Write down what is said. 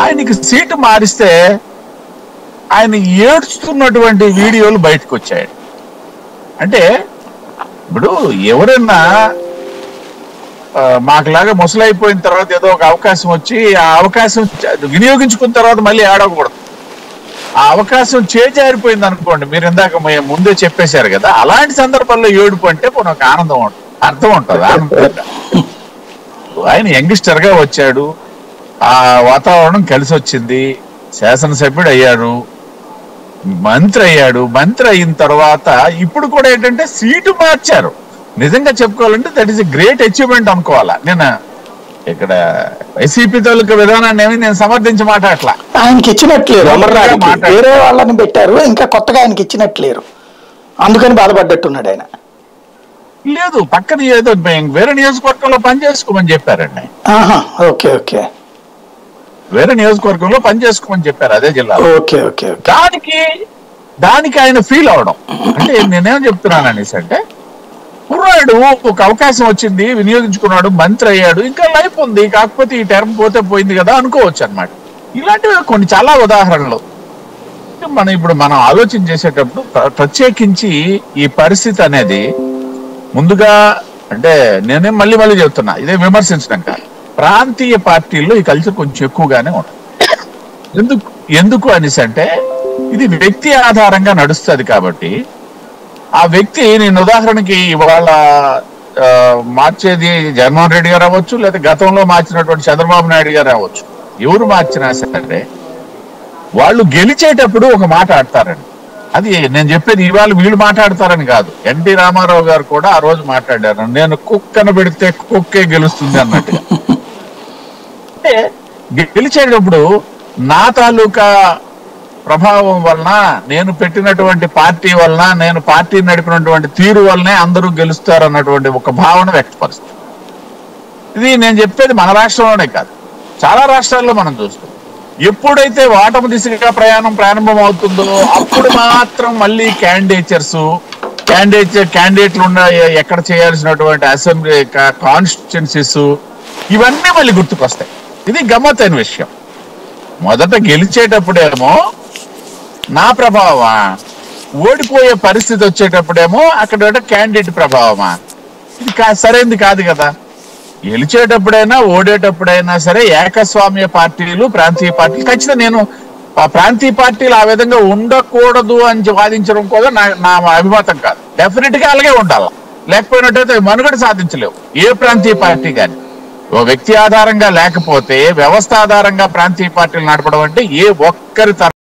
ఆయనకి సీటు మారిస్తే ఆయన ఏడ్చుతున్నటువంటి వీడియోలు బయటకు వచ్చాయి. అంటే ఇప్పుడు ఎవరైనా మాకులాగా ముసలైపోయిన తర్వాత ఏదో ఒక అవకాశం వచ్చి ఆ అవకాశం వినియోగించుకున్న తర్వాత మళ్ళీ ఆడకూడదు. ఆ అవకాశం చేజారిపోయింది అనుకోండి, మీరు ఇందాక ముందే చెప్పేశారు కదా, అలాంటి సందర్భంలో ఏడుపు అంటే ఒక ఆనందం ఉంటుంది, అర్థం ఉంటుంది. ఆనందంగా ఆయన యంగ్స్టర్ గా వచ్చాడు, ఆ వాతావరణం కలిసి వచ్చింది, శాసనసభ్యుడు అయ్యాడు, మంత్రి అయ్యాడు. మంత్రి అయిన తర్వాత ఇప్పుడు కూడా ఏంటంటే సీటు మార్చారు. నిజంగా చెప్పుకోవాలంటే that is a great achievement అనుకోవాలా. నేను ఇక్కడ వైసీపీ తాలూకా విధానాన్ని ఏమి నేను సమర్థించి మాట్లాడట్లా. ఆయనకి ఇచ్చినట్లేరు, వేరే వాళ్ళని పెట్టారు, ఇంకా కొత్తగా ఆయనకి ఇచ్చినట్లేరు, అందుకని బాధపడ్డట్టున్నాడు ఆయన. లేదు, పక్కన ఏదో వేరే నియోజకవర్గంలో పనిచేసుకోమని చెప్పారండి. ఓకే ఓకే, వేరే నియోజకవర్గంలో పనిచేసుకోమని చెప్పారు అదే జిల్లాలో. ఓకే ఓకే, దానికి ఆయన ఫీల్ అవడం అంటే నేనేం చెప్తున్నాను అనేసి అంటే, కుర్రాడు ఒక అవకాశం వచ్చింది, వినియోగించుకున్నాడు, మంత్రి అయ్యాడు, ఇంకా లైఫ్ ఉంది, కాకపోతే ఈ టర్మ్ పోతే పోయింది కదా అనుకోవచ్చు అనమాట. ఇలాంటివి కొన్ని చాలా ఉదాహరణలు మనం ఆలోచన చేసేటప్పుడు ప్రత్యేకించి ఈ పరిస్థితి అనేది ముందుగా అంటే నేనే మళ్ళీ చెప్తున్నా, ఇదే విమర్శించడం కాదు, ప్రాంతీయ పార్టీల్లో ఈ కల్చర్ కొంచెం ఎక్కువగానే ఉంటుంది. ఎందుకు అనేసి అంటే ఇది వ్యక్తి ఆధారంగా నడుస్తుంది కాబట్టి ఆ వ్యక్తి, నేను ఉదాహరణకి ఇవాళ మార్చేది జగన్మోహన్ రెడ్డి గారు అవ్వచ్చు, లేదా గతంలో మార్చినటువంటి చంద్రబాబు నాయుడు గారు అవ్వచ్చు, ఎవరు మార్చినా సరే వాళ్ళు గెలిచేటప్పుడు ఒక మాట ఆడతారండి. అది నేను చెప్పేది ఇవాళ వీళ్ళు మాట్లాడతారని కాదు. ఎన్టీ రామారావు గారు కూడా ఆ రోజు మాట్లాడారు, నేను కుక్కను పెడితే కుక్కే గెలుస్తుంది అన్నట్టుగా. అంటే గెలిచేటప్పుడు నా తాలూకా ప్రభావం వలన, నేను పెట్టినటువంటి పార్టీ వలన, నేను పార్టీ నడిపినటువంటి తీరు వలనే అందరూ గెలుస్తారు అన్నటువంటి ఒక భావన వ్యక్తపరుస్తుంది. ఇది నేను చెప్పేది మన రాష్ట్రంలోనే కాదు, చాలా రాష్ట్రాల్లో మనం చూస్తాం. ఎప్పుడైతే ఓటమి దిశగా ప్రారంభం అవుతుందో అప్పుడు మాత్రం మళ్ళీ క్యాండిడేట్లు ఉన్న ఎక్కడ చేయాల్సినటువంటి అసెంబ్లీ కాన్స్టిట్యున్సీస్ ఇవన్నీ మళ్ళీ గుర్తుకొస్తాయి. ఇది గమ్మత్తైన విషయం. మొదట గెలిచేటప్పుడేమో నా ప్రభావమా, ఓడిపోయే పరిస్థితి వచ్చేటప్పుడేమో అక్కడ క్యాండిడేట్ ప్రభావమా, ఇది సరైనది కాదు కదా. గెలిచేటప్పుడైనా ఓడేటప్పుడైనా సరే ఏకస్వామ్య పార్టీలు, ప్రాంతీయ పార్టీలు ఖచ్చితంగా, నేను ప్రాంతీయ పార్టీలు ఆ విధంగా ఉండకూడదు అని వాదించడం కూడా నా అభిమతం కాదు. డెఫినెట్ గా అలాగే ఉండాలి, లేకపోయినట్టయితే మనుగడ సాధించలేవు ఏ ప్రాంతీయ పార్టీ కానీ. ఓ వ్యక్తి ఆధారంగా లేకపోతే వ్యవస్థ ఆధారంగా ప్రాంతీయ పార్టీలు నడపడం అంటే ఏ ఒక్కరి